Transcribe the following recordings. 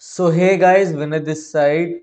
So hey guys, Vinay this side.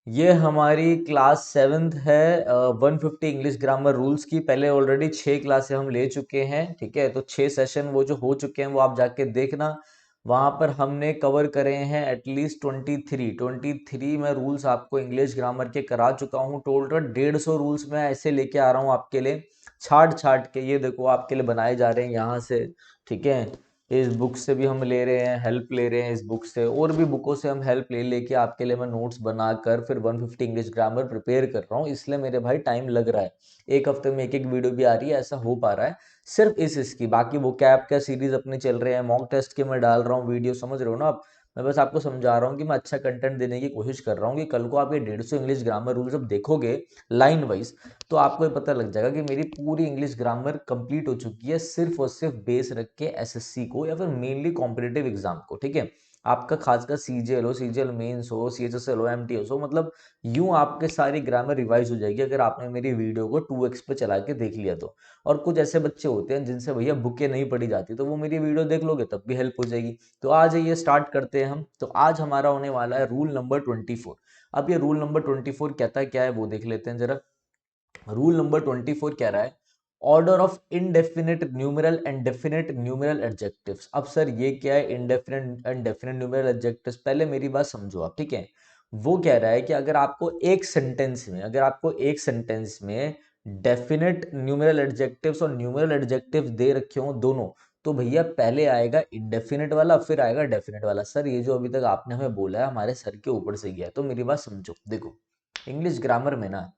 ये हमारी class seventh है 150 इंग्लिश ग्रामर रूल्स की। पहले ऑलरेडी 6 क्लासें हम ले चुके हैं, ठीक है। तो 6 सेशन वो जो हो चुके हैं वो आप जाके देखना। वहां पर हमने कवर करे हैं एटलीस्ट 23 मैं रूल्स आपको इंग्लिश ग्रामर के करा चुका हूँ। टोटल 150 रूल्स मैं ऐसे लेके आ रहा हूँ आपके लिए, छाट छाट के। ये देखो आपके लिए बनाए जा रहे हैं यहाँ से, ठीक है। इस बुक से भी हम ले रहे हैं, हेल्प ले रहे हैं इस बुक से, और भी बुकों से हम हेल्प ले लेके आपके लिए मैं नोट्स बनाकर फिर 150 इंग्लिश ग्रामर प्रिपेयर कर रहा हूँ। इसलिए मेरे भाई टाइम लग रहा है। एक हफ्ते में एक एक वीडियो भी आ रही है, ऐसा हो पा रहा है सिर्फ इसकी। बाकी वो कैप का सीरीज अपने चल रहे हैं, मॉक टेस्ट के मैं डाल रहा हूँ वीडियो, समझ रहे हो ना आप। मैं बस आपको समझा रहा हूँ कि मैं अच्छा कंटेंट देने की कोशिश कर रहा हूँ कि कल को आप ये 150 इंग्लिश ग्रामर रूल जब देखोगे लाइन वाइज, तो आपको ये पता लग जाएगा कि मेरी पूरी इंग्लिश ग्रामर कंप्लीट हो चुकी है, सिर्फ और सिर्फ बेस रख के एसएससी को या फिर मेनली कॉम्पिटेटिव एग्जाम को, ठीक है। आपका खासकर सीजीएल हो, सीजीएल मेंस हो, सीएचएसएल हो, एमटीएस हो, मतलब यूं आपके सारी ग्रामर रिवाइज हो जाएगी अगर आपने मेरी वीडियो को 2x पे चला के देख लिया तो। और कुछ ऐसे बच्चे होते हैं जिनसे भैया बुकें नहीं पढ़ी जाती, तो वो मेरी वीडियो देख लोगे तब भी हेल्प हो जाएगी। तो आ जाइए स्टार्ट करते हैं हम। तो आज हमारा होने वाला है रूल नंबर 24। अब ये रूल नंबर 24 कहता क्या है वो देख लेते हैं जरा। रूल नंबर 24 कह रहा है order of indefinite numeral and definite numeral adjectives. अब सर ये क्या है indefinite and definite numeral adjectives, पहले मेरी बात समझो आप, ठीक है। वो कह रहा है कि अगर आपको एक सेंटेंस में डेफिनेट न्यूमेरल एडजेक्टिव्स और न्यूमेरल एडजेक्टिव्स दे रखे हो दोनों, तो भैया पहले आएगा इंडेफिनेट वाला फिर आएगा डेफिनेट वाला। सर ये जो अभी तक आपने हमें बोला है हमारे सर के ऊपर से गया है, तो मेरी बात समझो। देखो, इंग्लिश ग्रामर में ना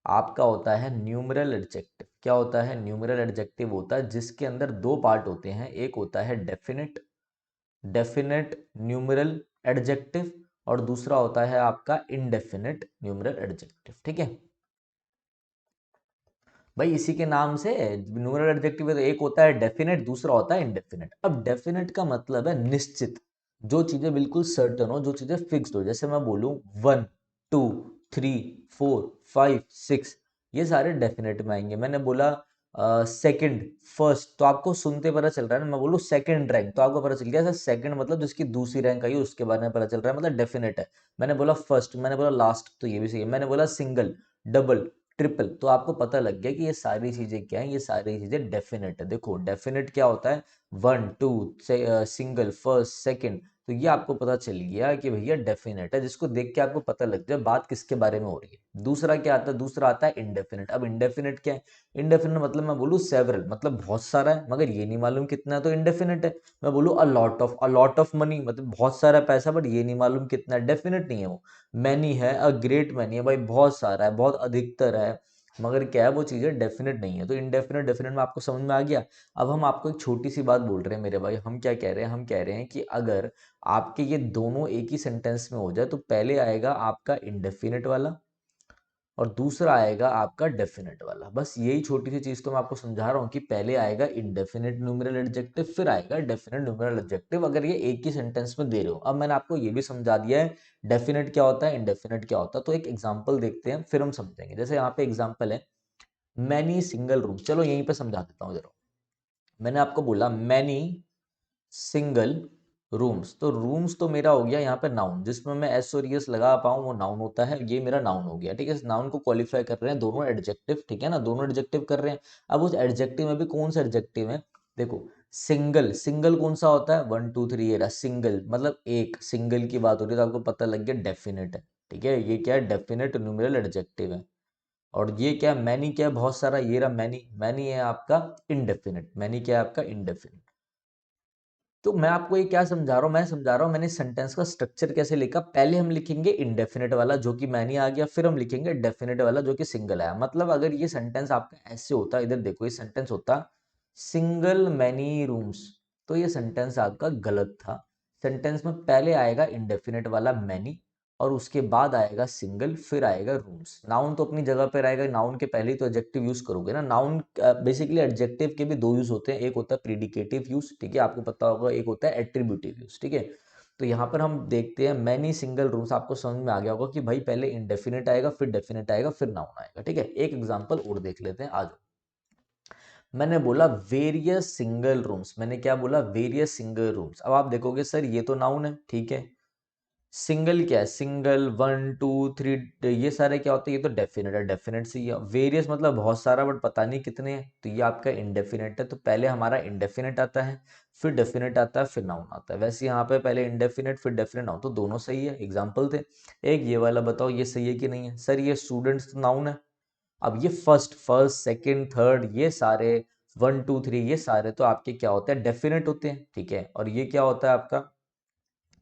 आपका होता है न्यूमरल एडजेक्टिव। क्या होता है? न्यूमरल एडजेक्टिव होता है जिसके अंदर दो पार्ट होते हैं। एक होता है डेफिनेट डेफिनेट न्यूमरल एडजेक्टिव, और दूसरा होता है आपका इनडेफिनेट न्यूमरल एडजेक्टिव, ठीक है भाई। इसी के नाम से न्यूमरल एडजेक्टिव है, तो एक होता है डेफिनेट, दूसरा होता है इनडेफिनेट। अब डेफिनेट का मतलब है निश्चित, जो चीजें बिल्कुल सर्टन हो, जो चीजें फिक्स्ड हो। जैसे मैं बोलूं 1 2 3 4 5 6, ये सारे डेफिनेट में आएंगे। मैंने बोला सेकंड फर्स्ट, तो आपको सुनते पता चल रहा है ना। मैं बोलूं सेकंड रैंक, तो आपको पता चल गया सर सेकंड मतलब जिसकी दूसरी रैंक आई उसके बारे में पता चल रहा है, मतलब डेफिनेट है। मैंने बोला फर्स्ट, मैंने बोला लास्ट, तो ये भी सही है। मैंने बोला सिंगल, डबल, ट्रिपल, तो आपको पता लग गया कि ये सारी चीजें क्या है, ये सारी चीजें डेफिनेट है। देखो डेफिनेट क्या होता है, 1 2, सिंगल, फर्स्ट, सेकंड, तो ये आपको पता चल गया कि भैया डेफिनेट है, जिसको देख के आपको पता लग जाए बात किसके बारे में हो रही है। दूसरा क्या आता है? दूसरा आता है इंडेफिनेट। अब इंडेफिनेट क्या है? इंडेफिनेट मतलब मैं बोलूँ सेवरल, मतलब बहुत सारा है मगर ये नहीं मालूम कितना है, तो इंडेफिनेट है। मैं बोलूँ अ लॉट ऑफ मनी, मतलब बहुत सारा पैसा बट ये नहीं मालूम कितना है, डेफिनेट नहीं है वो। मैनी है, अ ग्रेट मैनी है, भाई बहुत सारा है, बहुत अधिकतर है, मगर क्या है वो चीज़ें डेफिनेट नहीं है। तो इनडेफिनेट डेफिनेट में आपको समझ में आ गया। अब हम आपको एक छोटी सी बात बोल रहे हैं मेरे भाई। हम क्या कह रहे हैं? हम कह रहे हैं कि अगर आपके ये दोनों एक ही सेंटेंस में हो जाए तो पहले आएगा आपका इंडेफिनेट वाला और दूसरा आएगा आपका डेफिनेट वाला। बस यही छोटी सी चीज तो मैं आपको समझा रहा हूँ कि पहले आएगा इंडेफिनेट न्यूमेरल एडजेक्टिव फिर आएगा डेफिनेट न्यूमेरल एडजेक्टिव, अगर ये एक ही सेंटेंस में दे रहे हो। अब मैंने आपको ये भी समझा दिया है डेफिनेट क्या होता है, इंडेफिनेट क्या होता है। तो एक एग्जाम्पल देखते हैं फिर हम समझेंगे। जैसे यहाँ पे एग्जाम्पल है मैनी सिंगल रूम, चलो यहीं पे समझा देता हूँ जरा। मैंने आपको बोला मैनी सिंगल रूम्स, तो रूम्स तो मेरा हो गया यहाँ पे नाउन, जिसमें मैं एस और यस लगा पाऊँ वो नाउन होता है। ये मेरा नाउन हो गया, ठीक है। इस नाउन को क्वालिफाई कर रहे हैं दोनों एडजेक्टिव, ठीक है ना, दोनों एडजेक्टिव कर रहे हैं। अब उस एडजेक्टिव में भी कौन सा एडजेक्टिव है? देखो सिंगल, सिंगल कौन सा होता है? 1 2 3, ये रहा सिंगल, मतलब एक सिंगल की बात हो रही है, तो आपको पता लग गया डेफिनेट है, ठीक है। ये क्या है? डेफिनेट न्यूमेरल एडजेक्टिव है। और ये क्या? मैनी क्या है? बहुत सारा, ये रहा मैनी, मैनी है आपका इनडेफिनेट, मैनी क्या है आपका इनडेफिनेट। तो मैं आपको ये क्या समझा रहा हूँ? मैं समझा रहा हूँ मैंने सेंटेंस का स्ट्रक्चर कैसे लिखा। पहले हम लिखेंगे इंडेफिनेट वाला जो कि मैनी आ गया, फिर हम लिखेंगे डेफिनेट वाला जो कि सिंगल आया। मतलब अगर ये सेंटेंस आपका ऐसे होता, इधर देखो, ये सेंटेंस होता सिंगल मैनी रूम्स, तो ये सेंटेंस आपका गलत था। सेंटेंस में पहले आएगा इंडेफिनेट वाला मैनी और उसके बाद आएगा सिंगल, फिर आएगा रूम्स। नाउन तो अपनी जगह पे रहेगा, नाउन के पहले ही तो एडजेक्टिव यूज करोगे ना। नाउन बेसिकली एडजेक्टिव के भी दो यूज होते हैं, एक होता है प्रीडिकेटिव यूज, ठीक है, आपको पता होगा, एक होता है एट्रीब्यूटिव यूज, ठीक है। तो यहाँ पर हम देखते हैं मैनी सिंगल रूम्स, आपको समझ में आ गया होगा कि भाई पहले इंडेफिनेट आएगा, फिर डेफिनेट आएगा, फिर नाउन आएगा, ठीक है। एक एग्जाम्पल और देख लेते हैं, आ जाओ। मैंने बोला वेरियस सिंगल रूम्स, मैंने क्या बोला? Various single rooms. अब आप देखोगे सर ये तो नाउन है, ठीक है, सिंगल क्या है, सिंगल, वन टू थ्री, ये सारे क्या होते हैं, ये तो डेफिनेट है, डेफिनेट से ही है। वेरियस मतलब बहुत सारा बट पता नहीं कितने हैं, तो ये आपका इंडेफिनेट है। तो पहले हमारा इंडेफिनेट आता है, फिर डेफिनेट आता है, फिर नाउन आता है। वैसे यहाँ पे पहले इंडेफिनेट फिर डेफिनेट नाउन, तो दोनों सही है। एग्जाम्पल थे, एक ये वाला बताओ ये सही है कि नहीं है। सर ये स्टूडेंट्स तो नाउन है। अब ये फर्स्ट फर्स्ट सेकंड थर्ड ये सारे, वन टू थ्री ये सारे तो आपके क्या होते हैं, डेफिनेट होते हैं, ठीक है। और ये क्या होता है आपका,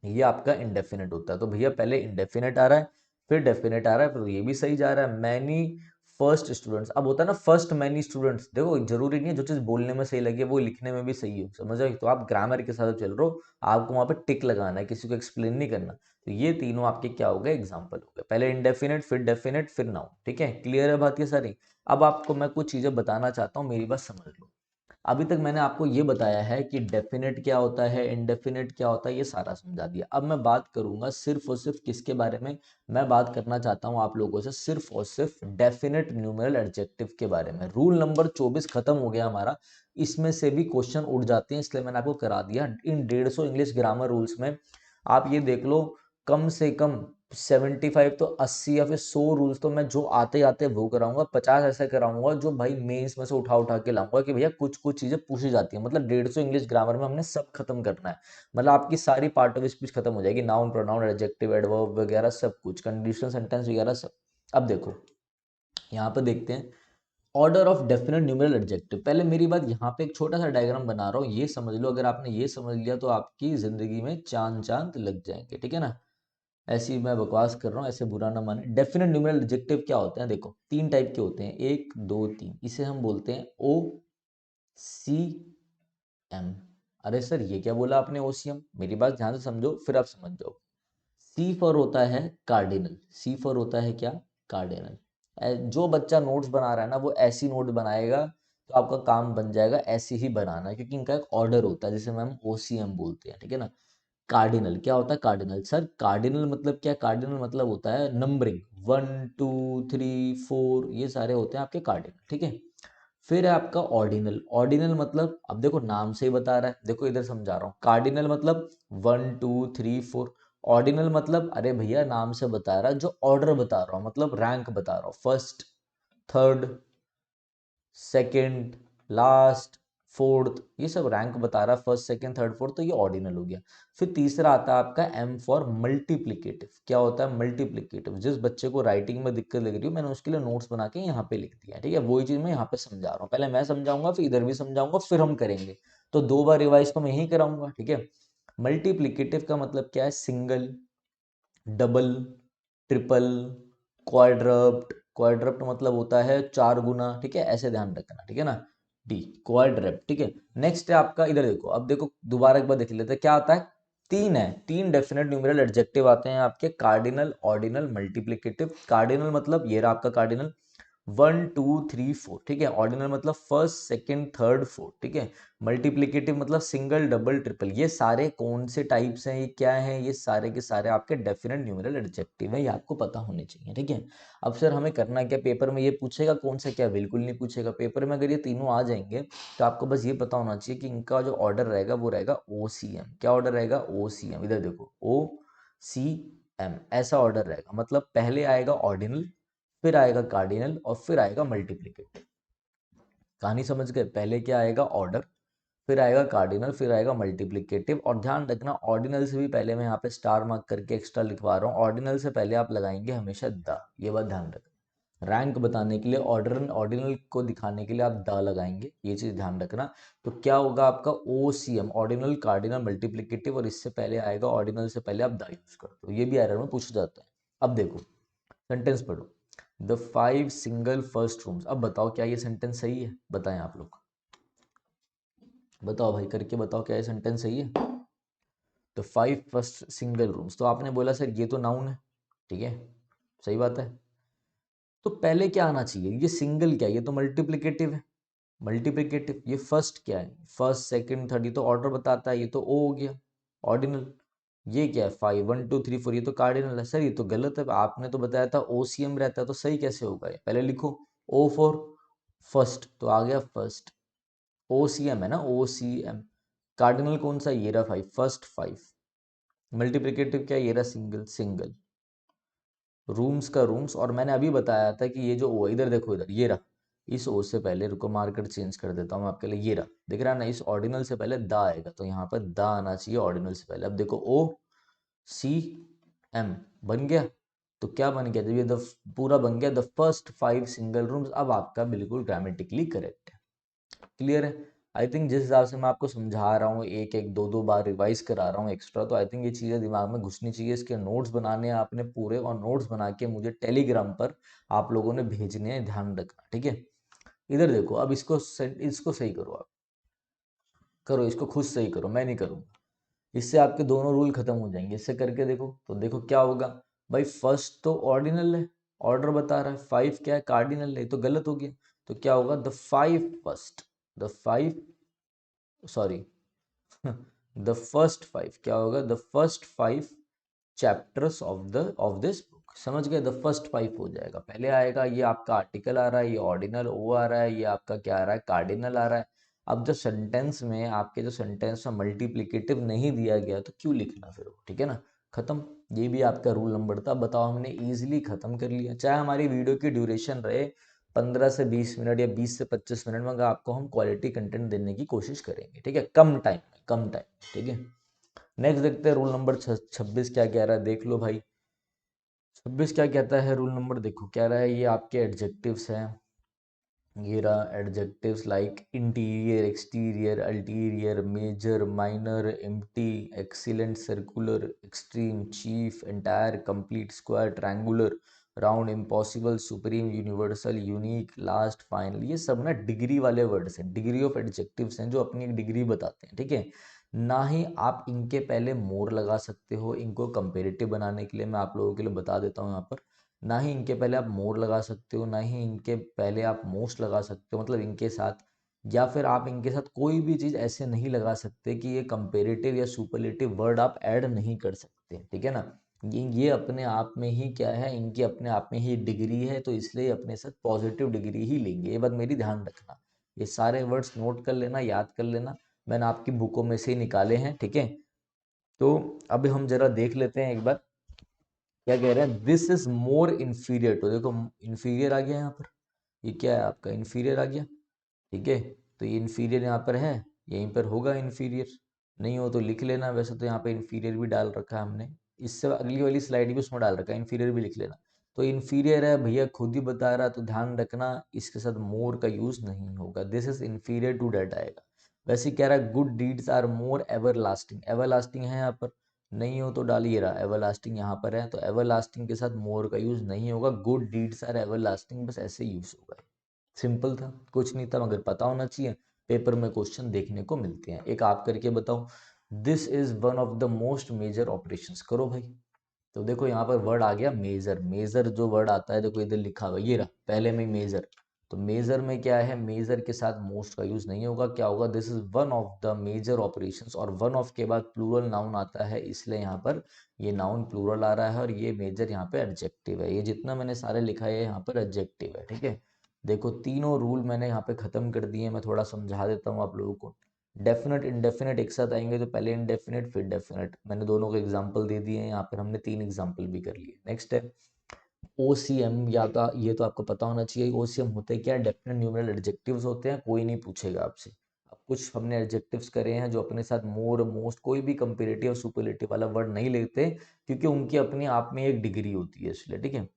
ये आपका इंडेफिनेट होता है। तो भैया पहले इंडेफिनेट आ रहा है, फिर डेफिनेट आ रहा है, फिर ये भी सही जा रहा है। मैनी फर्स्ट स्टूडेंट्स, अब होता है ना फर्स्ट मैनी स्टूडेंट्स, देखो जरूरी नहीं है जो चीज बोलने में सही लगे वो लिखने में भी सही हो, समझ आई। तो आप ग्रामर के साथ चल रहे हो, आपको वहां पे टिक लगाना है, किसी को एक्सप्लेन नहीं करना। तो ये तीनों आपके क्या हो गए, एग्जाम्पल हो गए। पहले इंडेफिनेट फिर डेफिनेट फिर नाउन, ठीक है। क्लियर है बात ये सारी। अब आपको मैं कुछ चीजें बताना चाहता हूँ, मेरी बात समझ लो। अभी तक मैंने आपको ये बताया है कि डेफिनेट क्या होता है, इनडेफिनेट क्या होता है, ये सारा समझा दिया। अब मैं बात करूंगा सिर्फ और सिर्फ किसके बारे में, मैं बात करना चाहता हूं आप लोगों से सिर्फ और सिर्फ डेफिनेट न्यूमेरल एडजेक्टिव के बारे में। रूल नंबर 24 खत्म हो गया हमारा, इसमें से भी क्वेश्चन उठ जाते हैं, इसलिए मैंने आपको करा दिया। इन 150 इंग्लिश ग्रामर रूल्स में आप ये देख लो, कम से कम 75 तो 80 या फिर 100 रूल्स तो मैं जो आते आते वो कराऊंगा, 50 ऐसे कराऊंगा जो भाई मेंस में से उठा उठा के लाऊंगा कि भैया कुछ कुछ चीजें पूछी जाती है। मतलब 150 इंग्लिश ग्रामर में हमने सब खत्म करना है। मतलब आपकी सारी पार्ट ऑफ स्पीच खत्म हो जाएगी, नाउन प्रोनाउन एडजेक्टिव एडवर्ब वगैरह सब कुछ, कंडीशनल सेंटेंस वगैरह सब। अब देखो यहाँ पे देखते हैं order of definite numeral adjective. पहले मेरी बात, यहाँ पे एक छोटा सा डायग्राम बना रहा हूँ, ये समझ लो। अगर आपने ये समझ लिया तो आपकी जिंदगी में चांद चांद लग जाएंगे, ठीक है ना। ऐसी मैं बकवास कर रहा हूँ, ऐसे बुरा ना माने। डेफिनेट न्यूमेरल एडजेक्टिव क्या होते हैं, देखो तीन टाइप के होते हैं, एक दो तीन। इसे हम बोलते हैं ओ सी एम। अरे सर ये क्या बोला आपने, ओसीएम? मेरी बात ध्यान से समझो फिर आप समझ जाओ। सी फॉर होता है कार्डिनल, सी फॉर होता है क्या, कार्डिनल। जो बच्चा नोट्स बना रहा है ना वो ऐसी नोट बनाएगा, तो आपका काम बन जाएगा ऐसे ही बनाना, क्योंकि इनका एक ऑर्डर होता है जिसे हम ओसीएम बोलते हैं, ठीक है ना। कार्डिनल क्या होता है, कार्डिनल सर कार्डिनल मतलब क्या, कार्डिनल मतलब होता है नंबरिंग, 1 2 3 4 ये सारे होते हैं आपके कार्डिनल, ठीक है। फिर है आपका ऑर्डिनल। ऑर्डिनल मतलब अब देखो नाम से ही बता रहा है, देखो इधर समझा रहा हूँ। कार्डिनल मतलब 1 2 3 4, ऑर्डिनल मतलब अरे भैया नाम से बता रहा है, जो ऑर्डर बता रहा हूँ, मतलब रैंक बता रहा हूँ, first third second last fourth, ये सब रैंक बता रहा है, फर्स्ट सेकंड थर्ड फोर्थ, तो ये ऑर्डिनल हो गया। फिर तीसरा आता है आपका एम फॉर मल्टीप्लिकेटिव। क्या होता है मल्टीप्लिकेटिव, जिस बच्चे को राइटिंग में दिक्कत लग रही हो मैंने उसके लिए नोट्स बना के यहाँ पे लिख दिया, ठीक है। वही चीज मैं यहाँ पे समझा रहा हूँ, पहले मैं समझाऊंगा फिर इधर भी समझाऊंगा फिर हम करेंगे। तो 2 बार रिवाइज तो मैं यही कराऊंगा, ठीक है। मल्टीप्लिकेटिव का मतलब क्या है, सिंगल, डबल, ट्रिपल, क्वाड्रप्ट। क्वाड्रप्ट मतलब होता है 4 गुना, ठीक है, ऐसे ध्यान रखना, ठीक है ना। डी क्वाड्रप्ट, ठीक है। नेक्स्ट है आपका, इधर देखो, अब देखो दोबारा एक बार देख लेते हैं क्या आता है। तीन है, तीन डेफिनेट न्यूमेरल एडजेक्टिव आते हैं आपके, कार्डिनल ऑर्डिनल मल्टीप्लिकेटिव। कार्डिनल मतलब ये रहा आपका कार्डिनल, 1 2 3 4, ठीक है। ऑर्डिनल मतलब फर्स्ट सेकंड थर्ड फोर्थ, ठीक है। मल्टीप्लिकेटिव मतलब सिंगल डबल ट्रिपल। ये सारे कौन से टाइप्स हैं, ये क्या है, ये सारे के सारे आपके डेफिनेट न्यूमेरल एडजेक्टिव है, ये आपको पता होने चाहिए, ठीक है। अब सर हमें करना क्या, पेपर में ये पूछेगा कौन सा क्या, बिल्कुल नहीं पूछेगा। पेपर में अगर ये तीनों आ जाएंगे तो आपको बस ये पता होना चाहिए कि इनका जो ऑर्डर रहेगा वो रहेगा ओ सी एम। क्या ऑर्डर रहेगा, ओ सी एम। इधर देखो ओ सी एम ऐसा ऑर्डर रहेगा, मतलब पहले आएगा ऑर्डिनल, फिर आएगा कार्डिनल और फिर आएगा मल्टीप्लिकेटिव। कहानी समझ गए, पहले क्या आएगा ऑर्डर, फिर आएगा कार्डिनल, फिर आएगा मल्टीप्लिकेटिव। और ध्यान रखना ऑर्डिनल से भी पहले, मैं यहाँ पे स्टार मार्क करके एक्स्ट्रा लिखवा रहा हूँ, ऑर्डिनल से पहले आप लगाएंगे हमेशा द, ये बात ध्यान रखना। रैंक बताने के लिए ऑर्डर, ऑर्डिनल को दिखाने के लिए आप द लगाएंगे, ये चीज ध्यान रखना। तो क्या होगा आपका O C M, ordinal cardinal multiplicative, और इससे पहले आएगा ऑर्डिनल से पहले आप द यूज करते हो, ये भी एरर में पूछा जाता है। अब देखो सेंटेंस पढ़ो, द 5 सिंगल फर्स्ट रूम्स। अब बताओ क्या ये सेंटेंस सही है, बताएं आप लोग, बताओ भाई करके बताओ क्या ये सेंटेंस सही है। द 5 फर्स्ट सिंगल रूम्स, तो आपने बोला सर ये तो नाउन है, ठीक है, सही बात है। तो पहले क्या आना चाहिए, ये सिंगल क्या है, ये तो मल्टीप्लिकेटिव है, मल्टीप्लिकेटिव। ये फर्स्ट क्या है, फर्स्ट सेकंड थर्ड, ये तो ऑर्डर बताता है, ये तो ओ हो गया ऑर्डिनल। ये क्या है 5 1 2 3 4, ये तो कार्डिनल है। सर ये तो गलत है, आपने तो बताया था ओसीएम रहता है, तो सही कैसे होगा ये, पहले लिखो ओ फॉर फर्स्ट, तो आ गया फर्स्ट, ओ सी एम है ना, ओ सी एम। कार्डिनल कौन सा, ये रहा 5, फर्स्ट 5, मल्टीप्लिकेटिव क्या, ये रहा सिंगल सिंगल, रूम्स का रूम्स। और मैंने अभी बताया था कि ये जो ओ, इधर देखो, इधर ये रहा, इस ओ से पहले, रुको मार्कर चेंज कर देता हूँ मैं आपके लिए, ये रहा, दिख रहा है ना, इस ऑर्डिनल से पहले द आएगा, तो यहाँ पर द आना चाहिए ऑर्डिनल से पहले। अब देखो ओ सी एम बन गया, तो क्या बन गया, जब ये द पूरा बन गया, द फर्स्ट 5 सिंगल रूम्स, अब आपका बिल्कुल ग्रामेटिकली करेक्ट है। क्लियर है? आई थिंक जिस हिसाब से मैं आपको समझा रहा हूँ, एक एक दो दो बार रिवाइज करा रहा हूँ एक्स्ट्रा, तो आई थिंक ये चीज़ें दिमाग में घुसनी चाहिए। इसके नोट्स बनाने हैं आपने पूरे, और नोट्स बना के मुझे टेलीग्राम पर आप लोगों ने भेजने हैं, ध्यान रखना, ठीक है। इधर देखो, अब इसको सही करो, आप करो इसको, खुद सही करो, मैं नहीं करूँगा। इससे आपके दोनों रूल खत्म हो जाएंगे। इससे करके देखो, तो देखो क्या होगा भाई, फर्स्ट तो ऑर्डिनल है, ऑर्डर बता रहा है, 5 क्या है, कार्डिनल है, तो गलत हो गया। तो क्या होगा, the 5 first, the 5, sorry the first 5 क्या होगा, the first 5 chapters of this book, समझ गए, द फर्स्ट 5 हो जाएगा। पहले आएगा ये आपका आर्टिकल आ रहा है, ये ऑर्डिनल ओ आ रहा है, ये आपका क्या आ रहा है, कार्डिनल आ रहा है। अब जो सेंटेंस में, आपके जो सेंटेंस में मल्टीप्लिकेटिव नहीं दिया गया, तो क्यों लिखना फिर वो, ठीक है ना, खत्म। ये भी आपका रूल नंबर था, बताओ, हमने इजीली खत्म कर लिया। चाहे हमारी वीडियो की ड्यूरेशन रहे 15 से 20 मिनट या 20 से 25 मिनट, मगर आपको हम क्वालिटी कंटेंट देने की कोशिश करेंगे, ठीक है, कम टाइम में, कम टाइम, ठीक है। नेक्स्ट देखते हैं, रूल नंबर 26 क्या कह रहा है, देख लो भाई। 26 क्या कहता है रूल नंबर, देखो क्या रहा है, ये आपके एडजेक्टिव्स हैं, ये रहा adjectives like interior, exterior, ulterior, major, minor, empty, excellent, circular, extreme, chief, entire, complete, square, triangular, round, impossible, supreme, universal, unique, last, final. ये सब ना डिग्री वाले वर्ड्स हैं, डिग्री ऑफ एडजेक्टिव्स हैं, जो अपनी एक डिग्री बताते हैं, ठीक है। ना ही आप इनके पहले मोर लगा सकते हो, इनको कंपेरेटिव बनाने के लिए मैं आप लोगों के लिए बता देता हूँ यहाँ पर। ना ही इनके पहले आप मोर लगा सकते हो, ना ही इनके पहले आप मोस्ट लगा सकते हो, मतलब इनके साथ, या फिर आप इनके साथ कोई भी चीज़ ऐसे नहीं लगा सकते कि ये कंपेरेटिव या सुपरलेटिव वर्ड आप ऐड नहीं कर सकते, ठीक है ना। ये अपने आप में ही क्या है, इनकी अपने आप में ही डिग्री है, तो इसलिए अपने साथ पॉजिटिव डिग्री ही लेंगे, ये बात मेरी ध्यान रखना। ये सारे वर्ड्स नोट कर लेना, याद कर लेना, मैंने आपकी बुकों में से ही निकाले हैं, ठीक है। तो अब हम जरा देख लेते हैं एक बार, क्या कह रहे हैं, this is more inferior to, देखो इंफीरियर आ गया यहाँ पर, ये क्या है आपका, इंफीरियर आ गया, ठीक है। तो ये इंफीरियर यहाँ पर है, यहीं पर होगा इंफीरियर, नहीं हो तो लिख लेना, वैसे तो यहाँ पे इंफीरियर भी डाल रखा है हमने, इससे अगली वाली स्लाइड भी उसमें डाल रखा है, इंफीरियर भी लिख लेना। तो इंफीरियर है भैया, खुद ही बता रहा, तो ध्यान रखना, इसके साथ मोर का यूज नहीं होगा, this is inferior to that आएगा। वैसे कह रहा है good deeds are more everlasting, everlasting है यहाँ पर, नहीं हो तो डालिए, रहा एवरलास्टिंग यहाँ पर है, तो एवरलास्टिंग के साथ मोर का यूज नहीं होगा, गुड डीड्स आर एवरलास्टिंग, बस ऐसे यूज होगा। सिंपल था, कुछ नहीं था, मगर पता होना चाहिए, पेपर में क्वेश्चन देखने को मिलते हैं। एक आप करके बताओ, this is one of the most major operations, करो भाई। तो देखो यहाँ पर वर्ड आ गया मेजर, मेजर जो वर्ड आता है, देखो इधर लिखा हुआ, ये रहा पहले में मेजर। तो मेजर में क्या है, मेजर के साथ मोस्ट का यूज नहीं होगा, क्या होगा, this is one of the major operations, और वन ऑफ के बाद प्लूरल नाउन आता है, इसलिए यहाँ पर ये नाउन प्लूरल आ रहा है, और ये मेजर यहाँ पे एडजेक्टिव है, ये जितना मैंने सारे लिखा है यहाँ पर एडजेक्टिव है, ठीक है। देखो तीनों रूल मैंने यहाँ पे खत्म कर दिए, मैं थोड़ा समझा देता हूँ आप लोगों को। डेफिनेट इंडेफिनेट एक साथ आएंगे, तो पहले इंडेफिनेट फिर डेफिनेट, मैंने दोनों को एग्जांपल दे दिए हैं, यहाँ पर हमने 3 एग्जांपल भी कर लिए। नेक्स्ट है ओसीएम, या तो ये तो आपको पता होना चाहिए, ओसीएम होते क्या, डेफिनेट न्यूमरल एडजेक्टिव्स होते हैं, कोई नहीं पूछेगा आपसे। अब कुछ हमने एडजेक्टिव्स करे हैं जो अपने साथ मोर, मोस्ट, कोई भी कंपेरेटिव सुपरलेटिव वाला वर्ड नहीं लेते, क्योंकि उनकी अपनी आप में एक डिग्री होती है, इसलिए, ठीक है।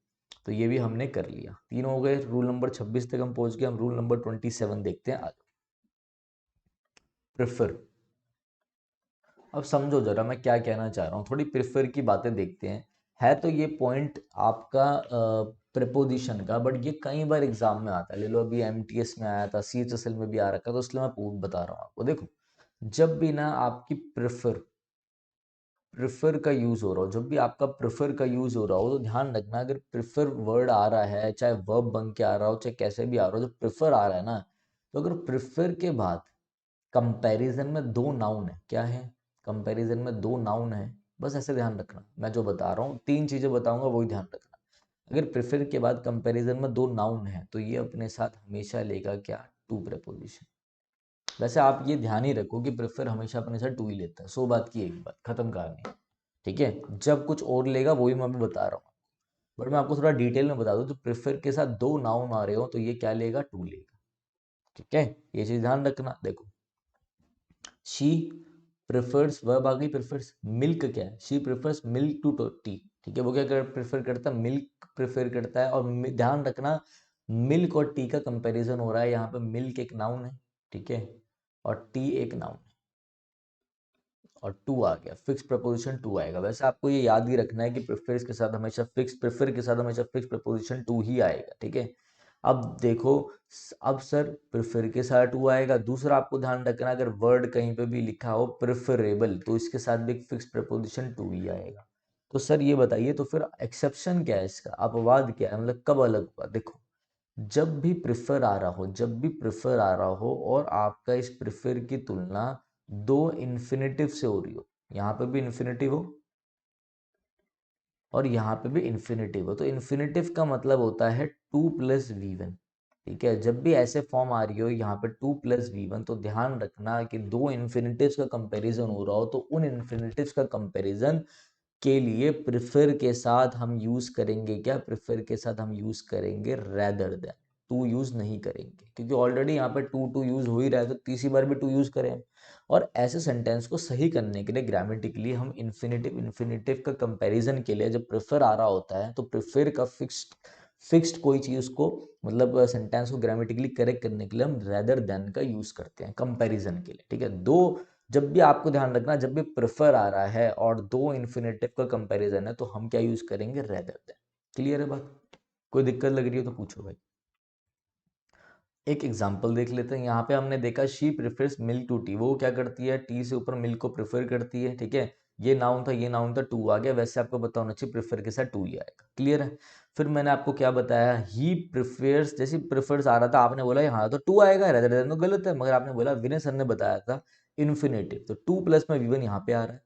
तो ये भी हमने कर लिया, तीनों हो गए, रूल नंबर 26 तक हम पहुंच गए। हम रूल नंबर 27 देखते हैं आज, प्रेफर। अब समझो जरा मैं क्या कहना चाह रहा हूँ, थोड़ी प्रेफर की बातें देखते हैं। है तो ये पॉइंट आपका प्रेपोजिशन का, बट ये कई बार एग्जाम में आता है, ले लो अभी एमटीएस में आया था, सीएचएसएल में भी आ रखा, तो इसलिए मैं बता रहा हूँ आपको। देखो जब भी ना आपकी प्रेफर, प्रेफर का यूज हो रहा हो, जब भी आपका प्रेफर का यूज हो रहा हो, तो ध्यान रखना, अगर प्रेफर वर्ड आ रहा है, चाहे वर्ब बन के आ रहा हो, चाहे कैसे भी आ रहा हो, जब प्रेफर आ रहा है ना, तो अगर प्रेफर के बाद कंपैरिजन में 2 नाउन है, क्या है, कंपैरिजन में 2 नाउन है, बस ऐसे ध्यान रखना, मैं जो बता रहा हूँ 3 चीजें बताऊंगा, वही ध्यान रखना। अगर प्रेफर के बाद कंपैरिजन में 2 नाउन है, तो ये अपने साथ हमेशा लेगा क्या, टू प्रेपोजिशन। वैसे आप ये ध्यान ही रखो कि प्रेफर हमेशा अपने साथ टू ही लेता है, 100 बात की एक बात, खत्म कहानी। ठीक है, जब कुछ और लेगा वो भी मैं अभी बता रहा हूँ, बट मैं आपको थोड़ा डिटेल में बता दूं, तो प्रेफर के साथ दो नाउन आ रहे हो तो ये क्या लेगा, टू लेगा। ठीक है, ये चीज ध्यान रखना। देखो, शी प्रेफर्स, वर्ब आ गई प्रेफर्स, मिल्क क्या है, she prefers milk to tea. ठीक है, वो क्या प्रेफर करता है, मिल्क प्रेफर करता है। और ध्यान रखना, मिल्क और टी का कंपैरिजन हो रहा है यहाँ पे। मिल्क एक नाउन है, ठीक है, और टी एक नाउन है, और टू आ गया, फिक्स प्रपोजिशन टू आएगा। वैसे आपको ये याद ही रखना है कि प्रेफर्स के साथ हमेशा फिक्स, प्रेफर के साथ हमेशा फिक्स प्रपोजिशन टू ही आएगा। ठीक है, अब देखो, अब सर प्रेफर के साथ टू आएगा। दूसरा आपको ध्यान रखना, अगर वर्ड कहीं पे भी लिखा हो प्रेफरेबल तो इसके साथ भी एक फिक्स प्रपोजिशन टू ही आएगा। तो सर ये बताइए, तो फिर एक्सेप्शन क्या है इसका, अपवाद क्या है, मतलब कब अलग हुआ। देखो, जब भी प्रेफर आ रहा हो, जब भी प्रेफर आ रहा हो और आपका इस प्रेफर की तुलना दो इन्फिनेटिव से हो रही हो, यहाँ पे भी इन्फिनेटिव हो और यहाँ पे भी इन्फिनेटिव हो, तो इन्फिनेटिव का मतलब होता है टू प्लस वी वन। ठीक है, जब भी ऐसे फॉर्म आ रही हो यहाँ पे टू प्लस वी वन, तो ध्यान रखना कि दो इन्फिनेटिव्स का कंपैरिजन हो रहा हो तो उन इन्फिनेटिव्स का कंपैरिजन के लिए प्रेफर के साथ हम यूज करेंगे क्या, प्रेफर के साथ हम यूज करेंगे रेदर देन, टू यूज नहीं करेंगे, क्योंकि ऑलरेडी यहाँ पे टू टू यूज हो ही रहा है, तो तीसरी बार भी टू यूज करें। और ऐसे सेंटेंस को सही करने के लिए ग्रामेटिकली हम इन्फिनेटिव इन्फिनेटिव का कंपैरिजन के लिए जब प्रेफर आ रहा होता है तो प्रेफर का फिक्स्ड कोई चीज को, मतलब सेंटेंस को ग्रामेटिकली करेक्ट करने के लिए हम रेदर देन का यूज करते हैं कंपैरिजन के लिए। ठीक है, दो, जब भी आपको ध्यान रखना, जब भी प्रेफर आ रहा है और दो इन्फिनेटिव का कंपैरिजन है तो हम क्या यूज करेंगे, रेदर देन। क्लियर है बात, कोई दिक्कत लग रही हो तो पूछो भाई। एक एग्जाम्पल देख लेते हैं, यहाँ पे हमने देखा she prefers milk to tea, वो क्या करती है, टी से ऊपर मिल्क को प्रेफर करती है। ठीक है, ये नाउन था, ये नाउन था, टू आ गया। वैसे आपको पता होना चाहिए प्रेफर के साथ टू ही आएगा। क्लियर है, फिर मैंने आपको क्या बताया, ही प्रेफर्स, जैसे प्रेफर्स आ रहा था आपने बोला यहाँ तो टू आएगा, रेदर देन तो गलत है, मगर आपने बोला, विनय सर ने बताया था इन्फिनेटिव, तो टू प्लस में वी वन यहाँ पे आ रहा है।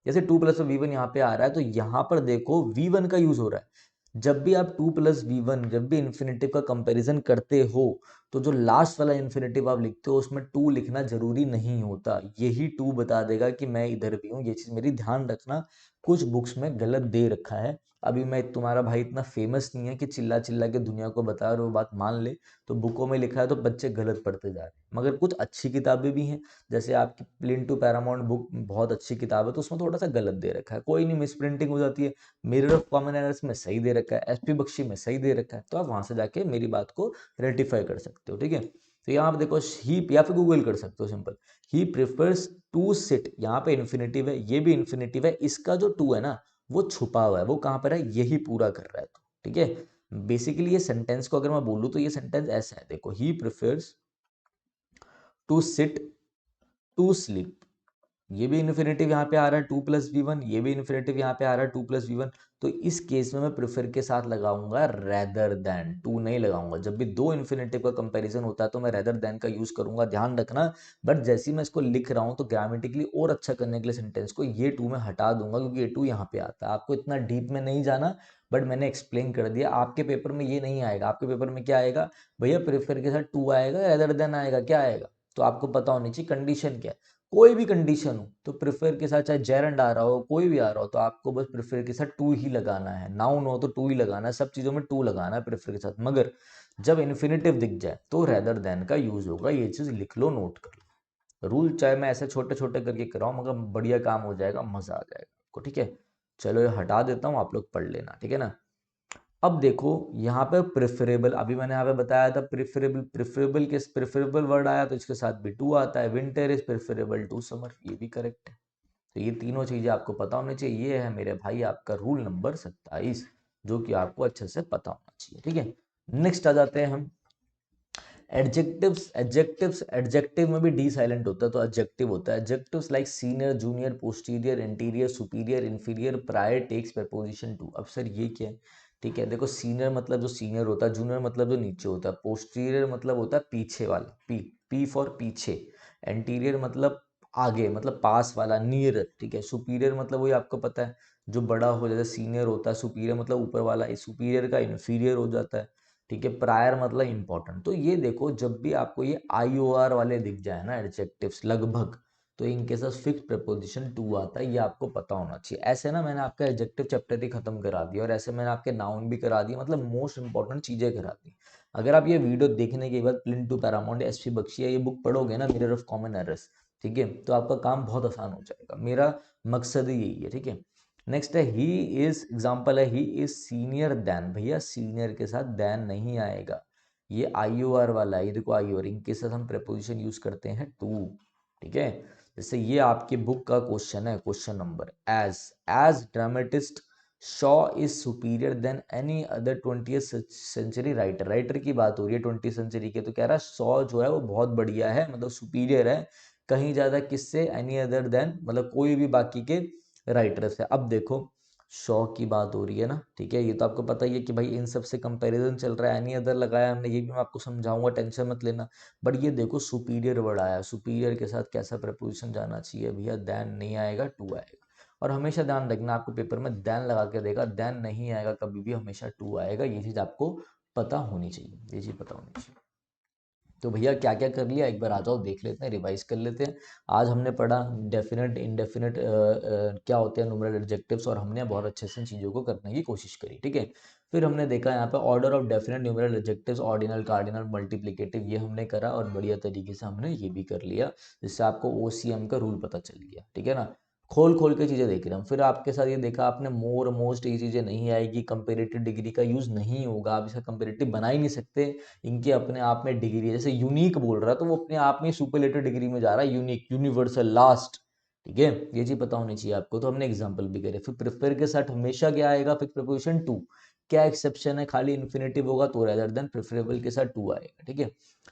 जैसे टू प्लस में वी वन यहाँ पे आ रहा है तो यहाँ पर देखो वी वन का यूज हो रहा है। जब भी आप टू प्लस वी वन, जब भी इन्फिनेटिव का कंपैरिजन करते हो तो जो लास्ट वाला इन्फिनेटिव आप लिखते हो उसमें टू लिखना जरूरी नहीं होता, यही टू बता देगा कि मैं इधर भी हूँ। ये चीज मेरी ध्यान रखना, कुछ बुक्स में गलत दे रखा है। अभी मैं, तुम्हारा भाई इतना फेमस नहीं है कि चिल्ला चिल्ला के दुनिया को बता और वो बात मान ले, तो बुकों में लिखा है तो बच्चे गलत पढ़ते जा रहे हैं। मगर कुछ अच्छी किताबें भी हैं, जैसे आपकी प्लेन टू पैरामाउंट बुक बहुत अच्छी किताब है, तो उसमें थोड़ा सा गलत दे रखा है, कोई नहीं, मिस प्रिंटिंग हो जाती है। मिरर ऑफ कॉमन एरर्स में सही दे रखा है, एसपी बख्शी में सही दे रखा है, तो आप वहां से जाके मेरी बात को रेटिफाई कर सकते हो। ठीक है, तो यहाँ आप देखो ही, या फिर गूगल कर सकते हो simple, he prefers to sit, यहाँ पे इन्फिनेटिव है, ये भी इन्फिनेटिव है, इसका जो टू है ना वो छुपा हुआ है, वो कहाँ पर है, यही पूरा कर रहा है। तो ठीक है, बेसिकली ये सेंटेंस को अगर मैं बोलूँ तो ये सेंटेंस ऐसा है, देखो, he prefers to sit to sleep, ये भी इन्फिनेटिव यहाँ पे आ रहा है टू प्लस वी वन, ये भी इन्फिनेटिव यहाँ पे आ रहा है टू प्लस वी वन, तो इस केस में मैं प्रेफर के साथ लगाऊंगा रेदर देन, टू नहीं लगाऊंगा। जब भी दो इन्फिनेटिव का कंपैरिजन होता है तो मैं रेदर देन का यूज करूंगा, ध्यान रखना। बट जैसे ही मैं इसको लिख रहा हूँ तो ग्रामेटिकली और अच्छा करने के लिए सेंटेंस को ये टू में हटा दूंगा, क्योंकि ये टू यहाँ पे आता है। आपको इतना डीप में नहीं जाना, बट मैंने एक्सप्लेन कर दिया। आपके पेपर में ये नहीं आएगा, आपके पेपर में क्या आएगा भैया, प्रेफर के साथ टू आएगा, रेदर देन आएगा, क्या आएगा, तो आपको पता होनी चाहिए कंडीशन क्या है। कोई भी कंडीशन हो तो प्रेफर के साथ, चाहे जेरंड आ रहा हो, कोई भी आ रहा हो, तो आपको बस प्रेफर के साथ टू ही लगाना है। नाउन हो तो टू ही लगाना है, सब चीजों में टू लगाना है प्रेफर के साथ। मगर जब इन्फिनेटिव दिख जाए तो रेदर देन का यूज होगा, ये चीज लिख लो, नोट कर लो। रूल चाहे मैं ऐसे छोटे छोटे करके कराऊं, मगर बढ़िया काम हो जाएगा, मजा आ जाएगा आपको। ठीक है, चलो ये हटा देता हूँ, आप लोग पढ़ लेना, ठीक है ना। अब देखो यहाँ पे प्रेफरेबल, अभी मैंने यहाँ पे बताया था प्रेफरेबल, प्रेफरेबल के प्रेफरेबल वर्ड आया तो इसके साथ भी टू आता है, winter is preferable to summer, ये भी करेक्ट है। तो ये तीनों चीजें आपको पता होनी चाहिए। ये है मेरे भाई आपका रूल नंबर 27, जो कि आपको अच्छे से पता होना चाहिए। ठीक है, नेक्स्ट आ जाते हैं हम एडजेक्टिव्स। एडजेक्टिव्स, एडजेक्टिव में भी डी साइलेंट होता है तो एडजेक्टिव होता है। Adjectives like senior, junior, posterior, interior, superior, inferior, prior, takes preposition to. अब सर ये क्या है, ठीक है, देखो, सीनियर मतलब जो सीनियर होता है, जूनियर मतलब जो नीचे होता है, पोस्टीरियर मतलब होता है पीछे वाला, पी, पी फॉर पीछे, इंटीरियर मतलब आगे, मतलब पास वाला, नियर। ठीक है, सुपीरियर मतलब वही आपको पता है, जो बड़ा हो जाता है, सीनियर होता है, सुपीरियर मतलब ऊपर वाला, सुपीरियर का इंफीरियर हो जाता है। ठीक है, प्रायर मतलब इंपॉर्टेंट। तो ये देखो, जब भी आपको ये आई ओ आर वाले दिख जाए ना एडजेक्टिव्स, लगभग तो इनके साथ फिक्स प्रपोजिशन टू आता है, ये आपको पता होना चाहिए। ऐसे ना मैंने आपका एडजेक्टिव चैप्टर ही खत्म करा दिया और ऐसे मैंने आपके नाउन भी करा दिए, मतलब मोस्ट इंपॉर्टेंट चीजें करा दी। अगर आप ये वीडियो देखने के बाद प्लिंटू पैरामाउंट एसपी बख्शी ये बुक पढ़ोगे ना, मिरर ऑफ कॉमन एरर्स, ठीक है, तो आपका काम बहुत आसान हो जाएगा। मेरा मकसद ही यही है, ठीक है। नेक्स्ट है ही इज, एग्जाम्पल है ही इज सीनियर देन, भैया सीनियर के साथ देन नहीं आएगा, ये आई ओ आर वाला है, ये देखो आई ओ आर, इनके साथ हम प्रेपोजिशन यूज करते हैं टू, ठीक है। जैसे ये आपकी बुक का क्वेश्चन है, question number as, as dramatist Shaw is superior than any other 20th century writer, writer की बात हो रही है 20th सेंचुरी के, तो कह रहा है शॉ जो है वो बहुत बढ़िया है, मतलब सुपीरियर है कहीं ज्यादा किससे, एनी अदर देन, मतलब कोई भी बाकी के राइटर से। अब देखो शॉ की बात हो रही है ना, ठीक है, ये तो आपको पता ही है कि भाई इन सब से कंपैरिजन चल रहा है, एनी अदर लगाया हमने, ये भी मैं आपको समझाऊंगा, टेंशन मत लेना। बट ये देखो सुपीरियर वर्ड आया, सुपीरियर के साथ कैसा प्रपोजिशन जाना चाहिए भैया, देन नहीं आएगा, टू आएगा। और हमेशा ध्यान रखना, आपको पेपर में देन लगा के देगा, देन नहीं आएगा कभी भी, हमेशा टू आएगा, ये चीज आपको पता होनी चाहिए, ये चीज पता होनी चाहिए। तो भैया क्या क्या कर लिया, एक बार आ जाओ देख लेते हैं, रिवाइज कर लेते हैं। आज हमने पढ़ा डेफिनेट इंडेफिनेट क्या होते हैं न्यूमरल एडजेक्टिव्स, और हमने बहुत अच्छे से इन चीज़ों को करने की कोशिश करी, ठीक है। फिर हमने देखा यहाँ पे order of definite numeral adjectives, ordinal, cardinal, multiplicative, ये हमने करा और बढ़िया तरीके से हमने ये भी कर लिया, जिससे आपको ओसीएम का रूल पता चल गया, ठीक है ना। खोल खोल के चीज़ें देख रहे हैं। फिर आपके साथ ये देखा आपने मोर, मोस्ट, ये चीज़ें नहीं आएगी, कंपेरेटिव डिग्री का यूज़ नहीं होगा, आप इसका कंपेरेटिव बना ही नहीं सकते, इनके अपने आप में डिग्री है। जैसे यूनिक बोल रहा है तो वो अपने आप में सुपरलेटिव डिग्री में जा रहा है, यूनिक, यूनिवर्सल, लास्ट, ठीक है, ये चीज पता होनी चाहिए आपको। तो हमने एग्जांपल भी करे। फिर प्रेफर के साथ हमेशा क्या आएगा, फिक्स प्रपोजिशन टू, क्या एक्सेप्शन है, खाली इन्फिनेटिव होगा तो रेदर देन प्रेफरेबल के साथ टू आएगा, ठीक है।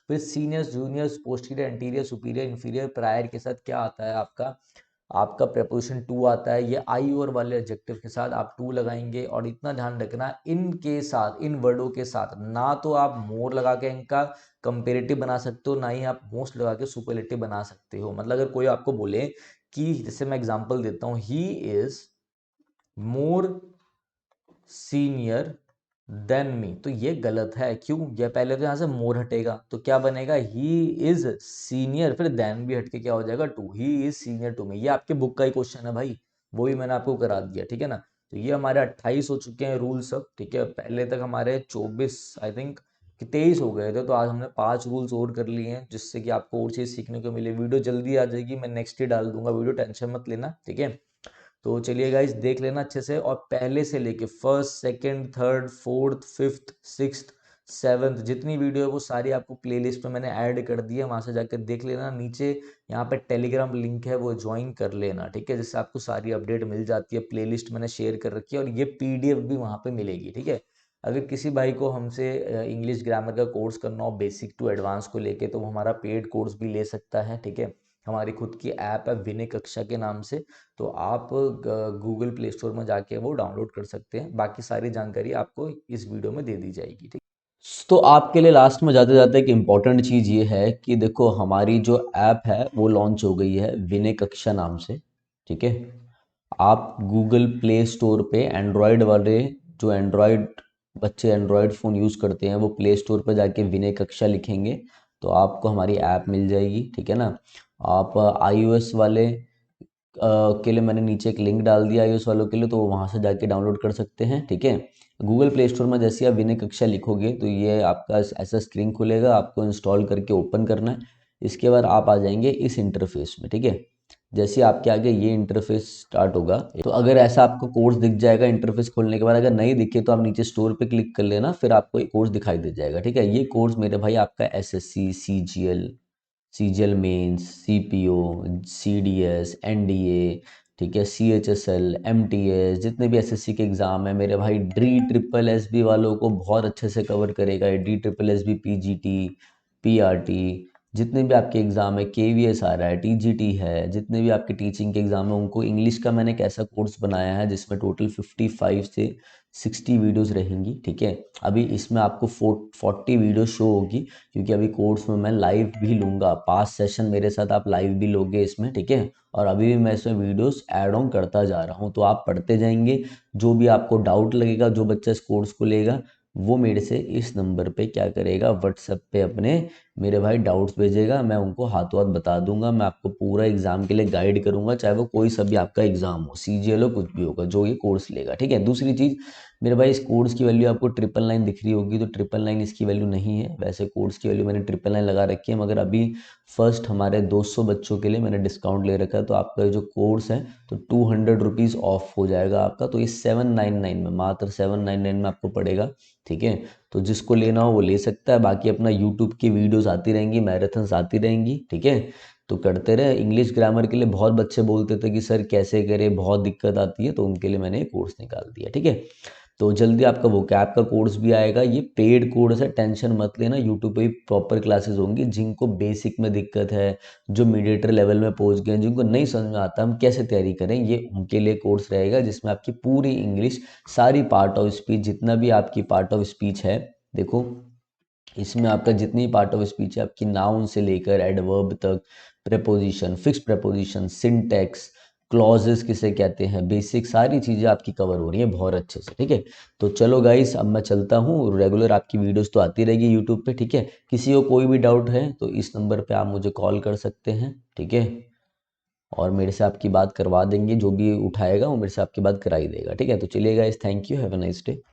फिर seniors, juniors, posterior, anterior, superior, inferior, prior के साथ क्या आता है आपका, आपका प्रपोजिशन टू आता है। ये आई और वाले एडजेक्टिव के साथ आप टू लगाएंगे, और इतना ध्यान रखना इनके साथ, इन वर्डों के साथ ना तो आप मोर लगा के इनका कंपेरेटिव बना सकते हो, ना ही आप मोस्ट लगा के सुपरलेटिव बना सकते हो। मतलब अगर कोई आपको बोले कि, जैसे मैं एग्जांपल देता हूं, he is more senior than me, तो ये गलत है। क्यों, ये पहले तो यहां से मोर हटेगा तो क्या बनेगा, ही इज सीनियर, फिर देन भी हटके क्या हो जाएगा, to, he is senior to me. ये आपके बुक का ही क्वेश्चन है भाई, वो भी मैंने आपको करा दिया, ठीक है ना। तो ये हमारे 28 हो चुके हैं रूल सब, ठीक है। पहले तक हमारे 24 आई थिंक कि 23 हो गए थे, तो आज हमने 5 रूल्स और कर लिए हैं, जिससे कि आपको और चीज सीखने को मिले। वीडियो जल्दी आ जाएगी, मैं नेक्स्ट ही डाल दूंगा वीडियो, टेंशन मत लेना, ठीक है। तो चलिए गाइस देख लेना अच्छे से, और पहले से लेके first, second, third, fourth, fifth, sixth, seventh जितनी वीडियो है वो सारी आपको प्लेलिस्ट में मैंने ऐड कर दी है, वहां से जाकर देख लेना। नीचे यहाँ पे टेलीग्राम लिंक है, वो ज्वाइन कर लेना, ठीक है, जिससे आपको सारी अपडेट मिल जाती है। प्लेलिस्ट मैंने शेयर कर रखी है, और ये पीडीएफ भी वहां पे मिलेगी, ठीक है। अगर किसी भाई को हमसे इंग्लिश ग्रामर का कोर्स करना हो बेसिक टू एडवांस को लेके, तो वो हमारा पेड कोर्स भी ले सकता है, ठीक है। हमारी खुद की ऐप है विनय कक्षा के नाम से, तो आप गूगल प्ले स्टोर में जाके वो डाउनलोड कर सकते हैं। बाकी सारी जानकारी आपको इस वीडियो में दे दी जाएगी, ठीक। तो आपके लिए लास्ट में जाते जाते एक इम्पॉर्टेंट चीज़ ये है कि देखो हमारी जो ऐप है वो लॉन्च हो गई है विनय कक्षा नाम से, ठीक है। आप गूगल प्ले स्टोर पे एंड्रॉयड वाले, जो एंड्रॉयड बच्चे एंड्रॉयड फ़ोन यूज़ करते हैं, वो प्ले स्टोर पे जाके विनय कक्षा लिखेंगे तो आपको हमारी ऐप मिल जाएगी, ठीक है ना। आप आईओएस वाले के लिए मैंने नीचे एक लिंक डाल दिया iOS वालों के लिए, तो वहाँ से जाके डाउनलोड कर सकते हैं, ठीक है। गूगल प्ले स्टोर में जैसे आप विनय कक्षा लिखोगे तो ये आपका ऐसा स्क्रीन खुलेगा, आपको इंस्टॉल करके ओपन करना है। इसके बाद आप आ जाएंगे इस इंटरफेस में, ठीक है। जैसे आपके आगे ये इंटरफेस स्टार्ट होगा, तो अगर ऐसा आपको कोर्स दिख जाएगा इंटरफेस खोलने के बाद, अगर नहीं दिखे तो आप नीचे स्टोर पे क्लिक कर लेना, फिर आपको एक कोर्स दिखाई दे जाएगा, ठीक है। ये कोर्स मेरे भाई आपका SSC, CGL, CGL mains, CPO, CDS, NDA, ठीक है, सीएचएसएल, एमटीएस, जितने भी एसएससी के एग्ज़ाम है मेरे भाई, डी ट्रिपल एसबी वालों को बहुत अच्छे से कवर करेगा। D triple SB, PGT, PRT, जितने भी आपके एग्ज़ाम है, केवीएस आ रहा है, टीजीटी है, जितने भी आपके टीचिंग के एग्ज़ाम है उनको इंग्लिश का मैंने एक ऐसा कोर्स बनाया है जिसमें टोटल 55 से 60 वीडियोस रहेंगी, ठीक है। अभी इसमें आपको 40 वीडियो शो होगी, क्योंकि अभी कोर्स में मैं लाइव भी लूँगा, 5 सेशन मेरे साथ आप लाइव भी लोगे इसमें, ठीक है। और अभी भी मैं इसमें वीडियोस ऐड ऑन करता जा रहा हूँ, तो आप पढ़ते जाएंगे। जो भी आपको डाउट लगेगा, जो बच्चा इस कोर्स को लेगा वो मेरे से इस नंबर पे क्या करेगा, व्हाट्सएप पे अपने मेरे भाई डाउट्स भेजेगा, मैं उनको हाथों हाथ बता दूंगा, मैं आपको पूरा एग्जाम के लिए गाइड करूंगा, चाहे वो कोई सा भी आपका एग्जाम हो, सीजीएल हो, कुछ भी होगा जो ये कोर्स लेगा, ठीक है। दूसरी चीज़ मेरे भाई, इस कोर्स की वैल्यू आपको 999 दिख रही होगी, तो 999 इसकी वैल्यू नहीं है। वैसे कोर्स की वैल्यू मैंने 999 लगा रखी है, मगर अभी फर्स्ट हमारे 200 बच्चों के लिए मैंने डिस्काउंट ले रखा है, तो आपका जो कोर्स है तो 200 रुपीज़ ऑफ हो जाएगा आपका, तो ये 799 में, मात्र 799 में आपको पड़ेगा, ठीक है। तो जिसको लेना हो वो ले सकता है। बाकी अपना यूट्यूब की वीडियोस आती रहेंगी, मैराथन्स आती रहेंगी, ठीक है। तो करते रहे। इंग्लिश ग्रामर के लिए बहुत बच्चे बोलते थे कि सर कैसे करें, बहुत दिक्कत आती है, तो उनके लिए मैंने कोर्स निकाल दिया, ठीक है। तो जल्दी आपका वो कैप का कोर्स भी आएगा, ये पेड कोर्स है, टेंशन मत लेना। यूट्यूब पे भी प्रॉपर क्लासेस होंगी। जिनको बेसिक में दिक्कत है, जो मीडिएटर लेवल में पहुंच गए हैं, जिनको नहीं समझ में आता हम कैसे तैयारी करें, ये उनके लिए कोर्स रहेगा, जिसमें आपकी पूरी इंग्लिश, सारी पार्ट ऑफ स्पीच, जितना भी आपकी पार्ट ऑफ स्पीच है, देखो इसमें आपका जितनी पार्ट ऑफ स्पीच है, आपकी नाउन से लेकर एडवर्ब तक, preposition, fix preposition, syntax, clauses किसे कहते हैं, बेसिक सारी चीज़ें आपकी कवर हो रही हैं बहुत अच्छे से, ठीक है। तो चलो गाइस, अब मैं चलता हूँ। रेगुलर आपकी वीडियोस तो आती रहेगी यूट्यूब पे, ठीक है। किसी को कोई भी डाउट है तो इस नंबर पे आप मुझे कॉल कर सकते हैं, ठीक है। और मेरे से आपकी बात करवा देंगे, जो भी उठाएगा वो मेरे से आपकी बात करा ही देगा, ठीक है। तो चलिए guys, thank you, have a nice day.